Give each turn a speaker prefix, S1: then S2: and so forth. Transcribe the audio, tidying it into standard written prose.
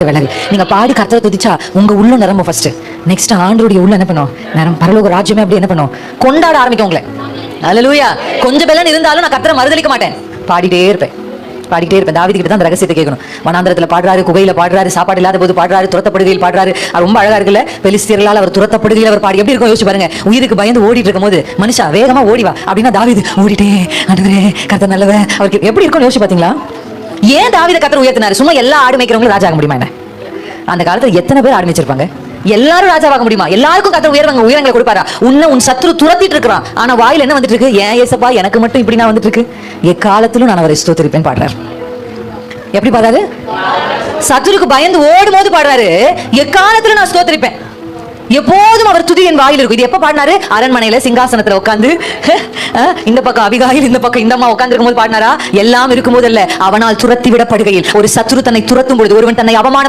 S1: விலகு. நீங்க பாடி கர்த்தரை துதிச்சா உங்க உள்ள நிரம்ப ஃபர்ஸ்ட். நெக்ஸ்ட் ஆண்டவருடைய உள்ள என்ன பண்ணும்? நிறம் பரலோக ராஜ்யமே அப்படி என்ன பண்ணும்? கொண்டாட ஆரம்பிக்கும் உங்களை. அல்லேலூயா. கொஞ்சம் பெலன் இருந்தாலும் நான் கர்த்தரை மறுதலிக்க மாட்டேன். பாடிட்டே இருப்பேன். தாவீது கிட்ட தான் அந்த ரகசியத்தை கேட்கணும். வனாந்தரத்துல பாடுறாரு, குகையில பாடுறாரு, சாப்பாடு இல்லாத போது பாடுறாரு, துரத்தப்படுகையில் பாடுறாரு. அது ரொம்ப அழகா இருக்குல்ல. பெலிஸ்தியர்களால் அவர் துரத்தப்படுகையில் அவர் பாடி எப்படி இருக்கும் யோசிச்சு பாருங்க. உயிருக்கு பயந்து ஓடிட்டு இருக்கும் போது மனுஷா வேகமா ஓடிவா அப்படின்னா தாவீது ஓடிட்டே ஆண்டவரே கர்த்தர் நல்லவர் அவருக்கு எப்படி இருக்கும் யோசிச்சு பாத்தீங்களா? ஏன் தாவீதை கர்த்தர் உயர்த்தினாரு? சும்மா எல்லா ஆடு மேய்க்கிறவங்களும் ராஜா ஆக முடியுமா என்ன? அந்த காலத்துல எத்தனை பேர் ஆடு மேய்ச்சிருப்பாங்க? எல்லாரும் ராஜாவாக முடியுமா? எல்லாருக்கும் கர்த்தர் உயரங்களை கொடுப்பாரா? உன் சத்ரு துரத்திட்டு இருக்கிறான். ஆனா வாயில என்ன வந்துட்டு இருக்கு? ஏன் ஏசப்பா எனக்கு மட்டும் இப்படி நான் வந்துட்டு இருக்கு? எக்காலத்திலும் நான் அவரை ஸ்தோத்திரிப்பேன் பாடுறாரு. எப்படி பாடுறாரு? சத்துருக்கு பயந்து ஓடும் போது பாடுறாரு, எக்காலத்துல நான் ஸ்தோத்திரிப்பேன். எப்போதும் அவர் துதி என் வாயில் இருக்கும். இது எப்ப பாடினாரு? அரண்மனையில சிங்காசனத்துல உட்காந்து இந்த பக்கம் அபிகாயில், இந்த பக்கம் இந்த அம்மா உட்கார்ந்து இருக்கும்போது பாடினாரா? எல்லாம் இருக்கும்போது அல்ல, அவனால் துரத்தி விடப்படுகையில். ஒரு சத்துரு தன்னை துரத்தும் பொழுது, ஒருவன் தன்னை அவமான